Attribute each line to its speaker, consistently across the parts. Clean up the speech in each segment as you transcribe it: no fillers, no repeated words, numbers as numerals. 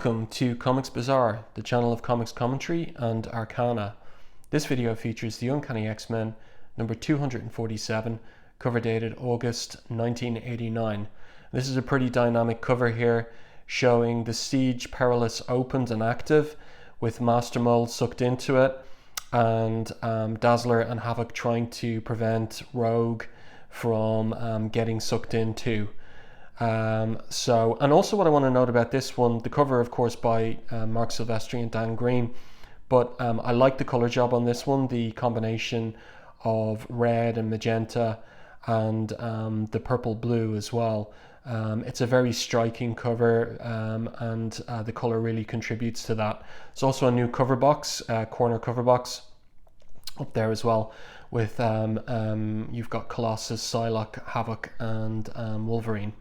Speaker 1: Welcome to Comics Bazaar, the channel of comics commentary and arcana. This video features the Uncanny X-Men number 247, cover dated August 1989. This is a pretty dynamic cover here, showing the Siege Perilous opened and active, with Master Mold sucked into it, and Dazzler and Havok trying to prevent Rogue from getting sucked into. And also what I want to note about this one, the cover of course by Marc Silvestri and Dan Green, but I like the color job on this one, the combination of red and magenta and the purple blue as well. It's a very striking cover, and the color really contributes to that. It's also a new cover box, corner cover box up there as well, with you've got Colossus, Psylocke, Havok and Wolverine.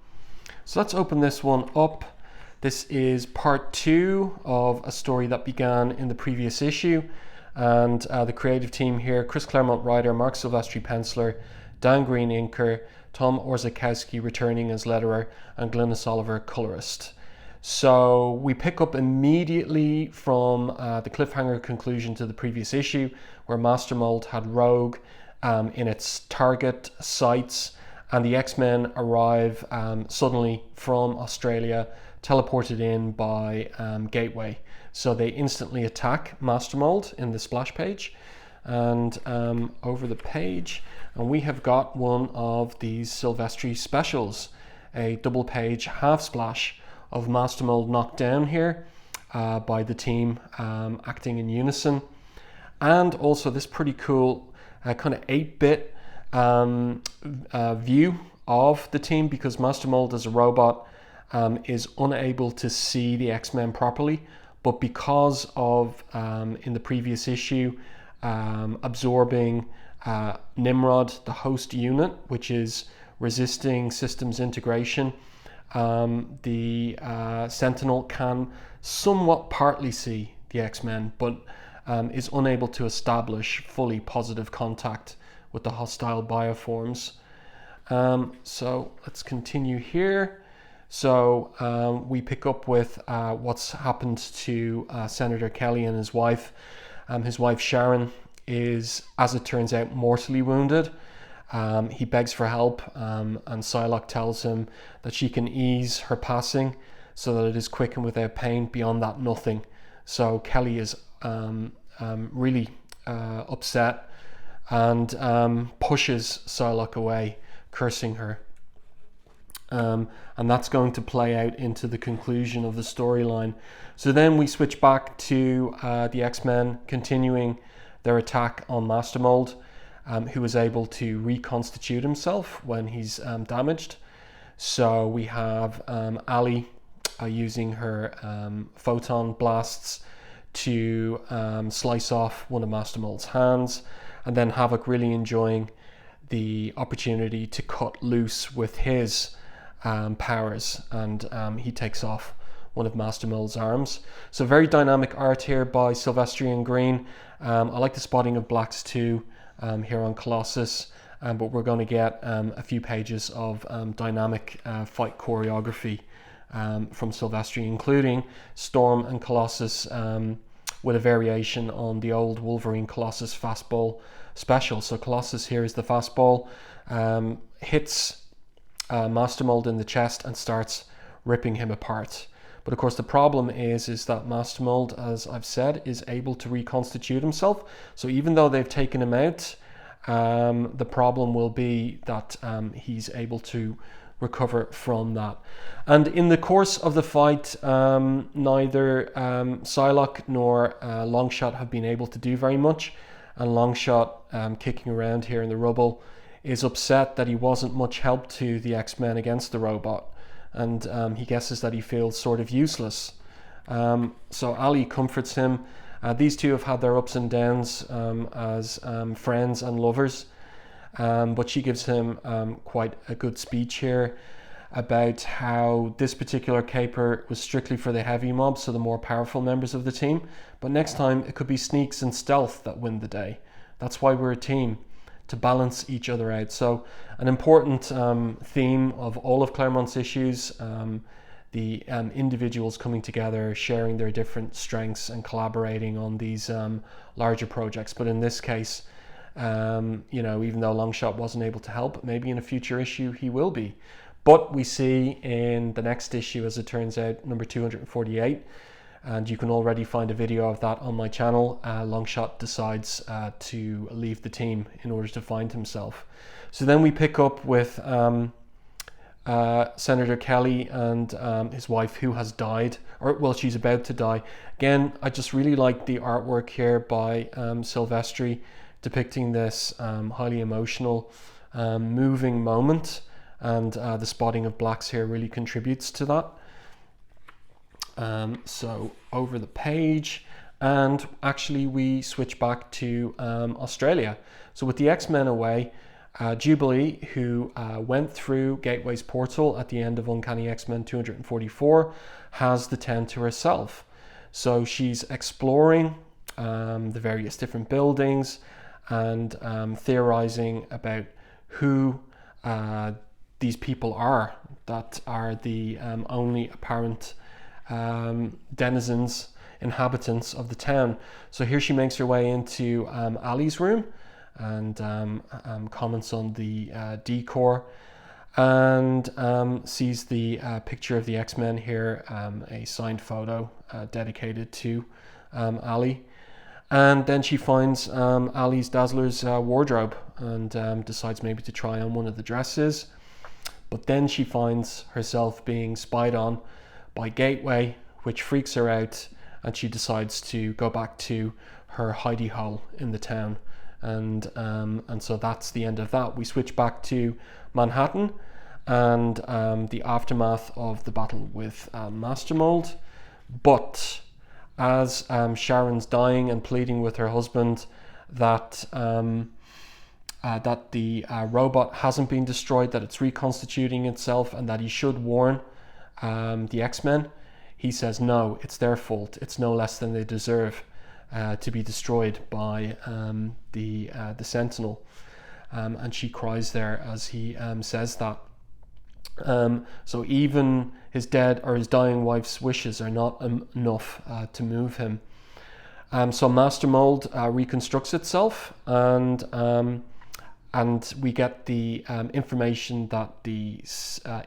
Speaker 1: So let's open this one up. This is part 2 of a story that began in the previous issue, and the creative team here: Chris Claremont writer, Marc Silvestri penciler, Dan Green inker, Tom Orzechowski returning as letterer, and Glynis Oliver colorist. So we pick up immediately from the cliffhanger conclusion to the previous issue, where Master Mold had Rogue in its target sights, and the X-Men arrive suddenly from Australia, teleported in by Gateway. So they instantly attack Master Mold in the splash page, and over the page, and we have got one of these Silvestri specials, a double page half splash of Master Mold knocked down here by the team acting in unison, and also this pretty cool kind of 8-bit view of the team, because Master Mold as a robot is unable to see the X-Men properly, but because of in the previous issue absorbing Nimrod, the host unit, which is resisting systems integration, the sentinel can somewhat partly see the X-Men, but is unable to establish fully positive contact with the hostile bioforms. So let's continue here. So we pick up with what's happened to Senator Kelly and his wife. His wife Sharon is, as it turns out, mortally wounded. He begs for help, and Psylocke tells him that she can ease her passing so that it is quick and without pain. Beyond that, nothing. So Kelly is really upset, and pushes Psylocke away, cursing her. And that's going to play out into the conclusion of the storyline. So then we switch back to the X-Men continuing their attack on Master Mold, who is able to reconstitute himself when he's damaged. So we have Ali using her photon blasts to slice off one of Master Mold's hands, and then Havok really enjoying the opportunity to cut loose with his powers, and he takes off one of Master Mold's arms. So very dynamic art here by Silvestri and Green. I like the spotting of blacks too here on Colossus, but we're going to get a few pages of dynamic fight choreography from Silvestri, including Storm and Colossus with a variation on the old Wolverine Colossus fastball special. So Colossus here is the fastball, hits Master Mold in the chest and starts ripping him apart. But of course the problem is that Master Mold, as I've said, is able to reconstitute himself. So even though they've taken him out, the problem will be that he's able to recover from that. And in the course of the fight, neither Psylocke nor Longshot have been able to do very much, and Longshot, kicking around here in the rubble, is upset that he wasn't much help to the X-Men against the robot, and he guesses that he feels sort of useless. So Ali comforts him. These two have had their ups and downs as friends and lovers, but she gives him quite a good speech here about how this particular caper was strictly for the heavy mob, so the more powerful members of the team, but next time it could be sneaks and stealth that win the day. That's why we're a team, to balance each other out. So an important theme of all of Claremont's issues, the individuals coming together, sharing their different strengths and collaborating on these larger projects. But in this case, you know, even though Longshot wasn't able to help, maybe in a future issue he will be. But we see in the next issue, as it turns out, number 248, and you can already find a video of that on my channel, Longshot decides to leave the team in order to find himself. So then we pick up with Senator Kelly and his wife, who has died, or well, she's about to die. Again, I just really like the artwork here by Silvestri, depicting this highly emotional, moving moment, and the spotting of blacks here really contributes to that. So over the page, and actually we switch back to Australia. So with the X-Men away, Jubilee, who went through Gateway's portal at the end of Uncanny X-Men 244, has the town to herself. So she's exploring the various different buildings and theorizing about who these people are that are the only apparent denizens, inhabitants of the town. So here she makes her way into Ali's room and comments on the decor, and sees the picture of the X-Men here, a signed photo dedicated to Ali. And then she finds Ali's Dazzler's wardrobe and decides maybe to try on one of the dresses. But then she finds herself being spied on by Gateway, which freaks her out, and she decides to go back to her hidey hole in the town. And so that's the end of that. We switch back to Manhattan and the aftermath of the battle with Master Mold. But as Sharon's dying and pleading with her husband that that the robot hasn't been destroyed, that it's reconstituting itself, and that he should warn the X-Men, he says no, it's their fault. It's no less than they deserve to be destroyed by the sentinel. And she cries there as he says that. So even his dead or his dying wife's wishes are not enough to move him. So Master Mold reconstructs itself, and we get the information that the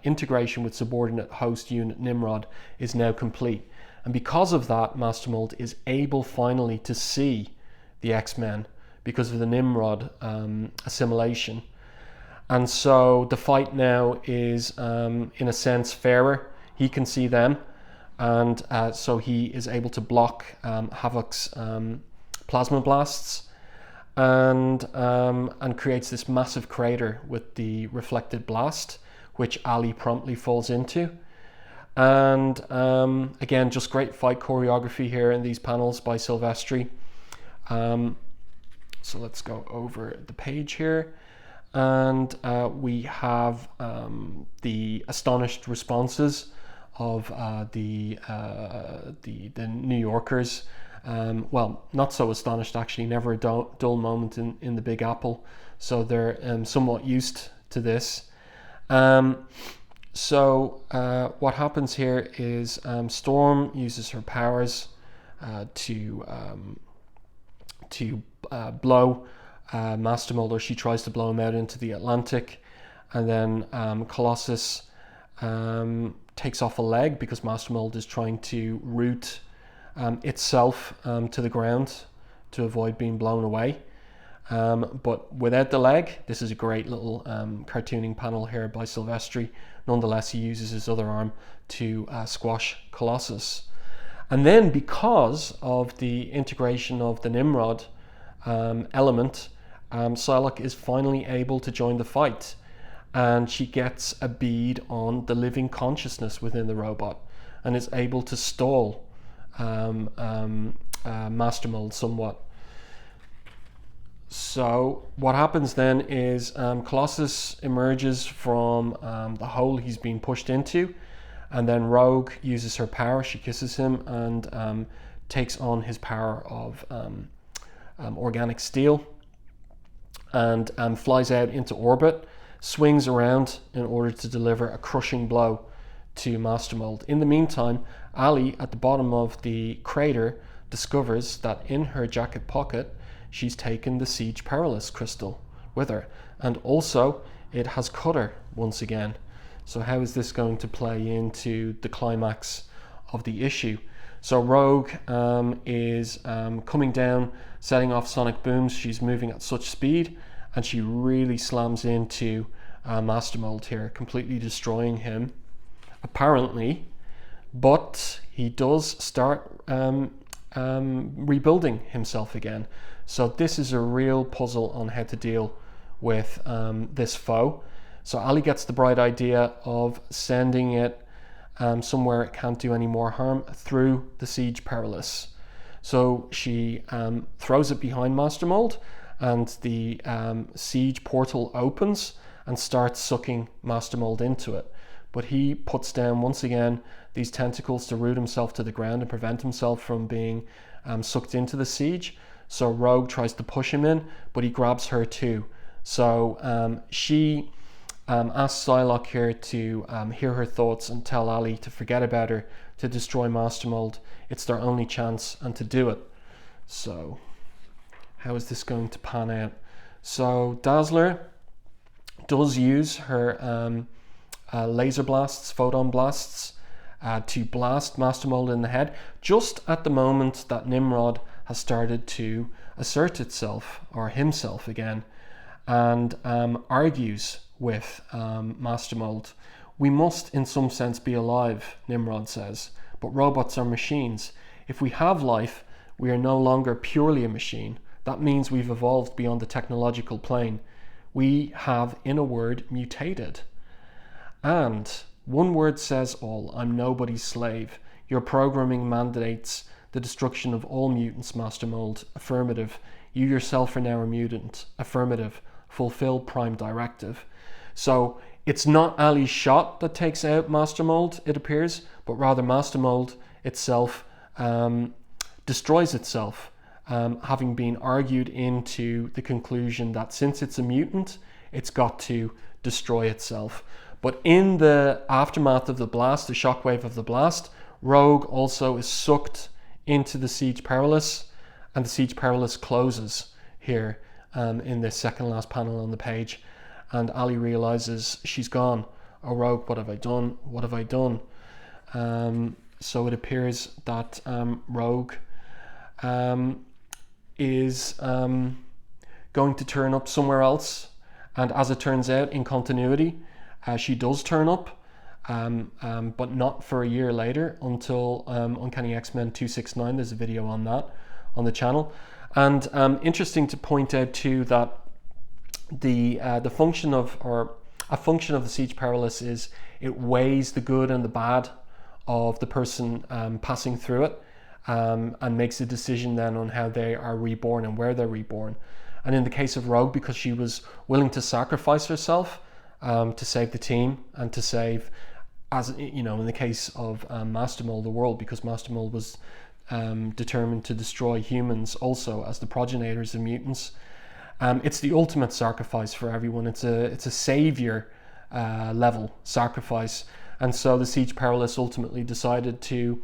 Speaker 1: integration with subordinate host unit Nimrod is now complete. And because of that, Master Mold is able finally to see the X-Men because of the Nimrod assimilation. And so the fight now is, in a sense, fairer. He can see them, and so he is able to block Havok's plasma blasts, and creates this massive crater with the reflected blast, which Ali promptly falls into. And again, just great fight choreography here in these panels by Silvestri. So let's go over the page here, and we have the astonished responses of the New Yorkers. Well, not so astonished actually, never a dull moment in the Big Apple, so they're somewhat used to this. So what happens here is Storm uses her powers to blow Master Mold, or she tries to blow him out into the Atlantic, and then Colossus takes off a leg because Master Mold is trying to root itself to the ground to avoid being blown away. But without the leg, this is a great little cartooning panel here by Silvestri. Nonetheless, he uses his other arm to squash Colossus. And then, because of the integration of the Nimrod element, Psylocke is finally able to join the fight, and she gets a bead on the living consciousness within the robot and is able to stall Master Mold somewhat. So what happens then is Colossus emerges from the hole he's been pushed into, and then Rogue uses her power. She kisses him and takes on his power of organic steel, and flies out into orbit, swings around in order to deliver a crushing blow to Master Mold. In the meantime, Ali at the bottom of the crater discovers that in her jacket pocket she's taken the Siege Perilous crystal with her, and also it has cut her once again. So how is this going to play into the climax of the issue? So Rogue is coming down, setting off sonic booms. She's moving at such speed, and she really slams into Master Mold here, completely destroying him, apparently. But he does start rebuilding himself again. So this is a real puzzle on how to deal with this foe. So Ali gets the bright idea of sending it somewhere it can't do any more harm, through the Siege Perilous. So she throws it behind Master Mold, and the siege portal opens and starts sucking Master Mold into it. But he puts down once again these tentacles to root himself to the ground and prevent himself from being sucked into the siege. So Rogue tries to push him in, but he grabs her too. So she asks Psylocke here to hear her thoughts and tell Ali to forget about her, to destroy Master Mold. It's their only chance, and to do it. So how is this going to pan out? So Dazzler does use her laser blasts, photon blasts, to blast Master Mold in the head, just at the moment that Nimrod has started to assert itself, or himself again, and argues with Master Mold. We must in some sense be alive, Nimrod says, but robots are machines. If we have life, we are no longer purely a machine. That means we've evolved beyond the technological plane. We have, in a word, mutated. And one word says all: I'm nobody's slave. Your programming mandates the destruction of all mutants, Master Mold. Affirmative. You yourself are now a mutant. Affirmative. Fulfill Prime Directive. So it's not Ali's shot that takes out Master Mold, it appears, but rather Master Mold itself destroys itself, having been argued into the conclusion that since it's a mutant, it's got to destroy itself. But in the aftermath of the blast, the shockwave of the blast, Rogue also is sucked into the Siege Perilous, and the Siege Perilous closes here in the second last panel on the page. And Ali realizes she's gone. Oh, Rogue, what have I done? What have I done? So it appears that Rogue is going to turn up somewhere else. And as it turns out, in continuity, she does turn up, but not for a year later, until Uncanny X-Men 269. There's a video on that on the channel. And interesting to point out too that the function of, or a function of the Siege Perilous is it weighs the good and the bad of the person passing through it, and makes a decision then on how they are reborn and where they're reborn. And in the case of Rogue, because she was willing to sacrifice herself to save the team and to save, as you know, in the case of Master Mold, the world, because Master Mold was determined to destroy humans also as the progenitors of mutants. It's the ultimate sacrifice for everyone. It's a savior level sacrifice, and so the Siege Perilous ultimately decided to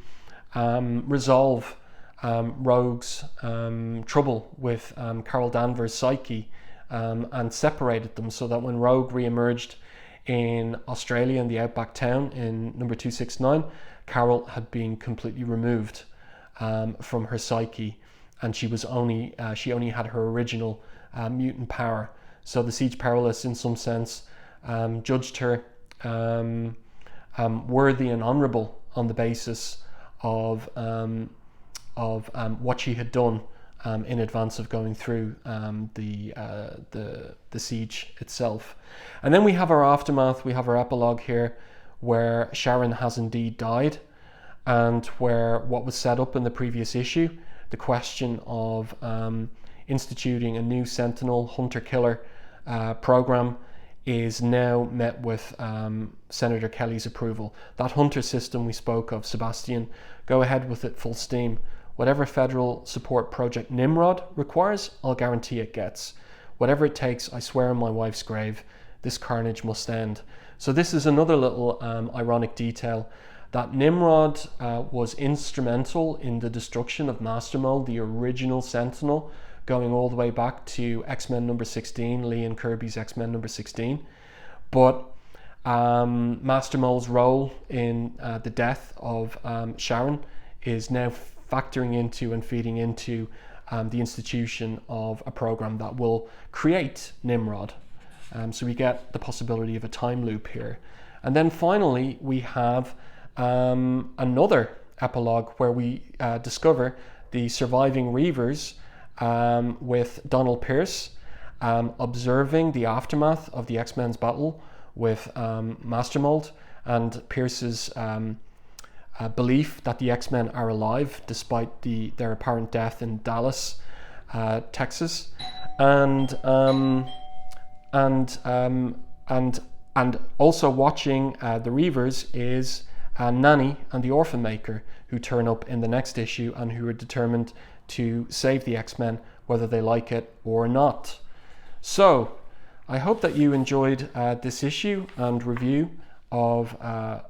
Speaker 1: resolve Rogue's trouble with Carol Danvers' psyche, and separated them, so that when Rogue re-emerged in Australia in the outback town in number 269, Carol had been completely removed from her psyche, and she only had her original mutant power. So the Siege Perilous, in some sense, judged her worthy and honourable on the basis of what she had done in advance of going through the siege itself. And then we have our aftermath. We have our epilogue here, where Sharon has indeed died, and where what was set up in the previous issue, the question of instituting a new Sentinel hunter-killer program, is now met with Senator Kelly's approval. That hunter system we spoke of, Sebastian, go ahead with it full steam. Whatever federal support Project Nimrod requires, I'll guarantee it gets. Whatever it takes, I swear on my wife's grave, this carnage must end. So this is another little ironic detail, that Nimrod was instrumental in the destruction of Master Mold, the original Sentinel, going all the way back to X-Men number 16, Lee and Kirby's X-Men number 16. But Master Mold's role in the death of Sharon is now factoring into and feeding into the institution of a program that will create Nimrod. So we get the possibility of a time loop here. And then finally, we have another epilogue where we discover the surviving Reavers with Donald Pierce observing the aftermath of the X-Men's battle with Master Mold, and Pierce's belief that the X-Men are alive despite their apparent death in Dallas, Texas, and also watching the Reavers is Nanny and the Orphan Maker, who turn up in the next issue and who are determined to save the X-Men whether they like it or not. So I hope that you enjoyed this issue and review of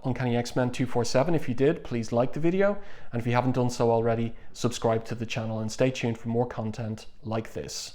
Speaker 1: Uncanny X-Men 247. If you did, please like the video, and if you haven't done so already, subscribe to the channel and stay tuned for more content like this.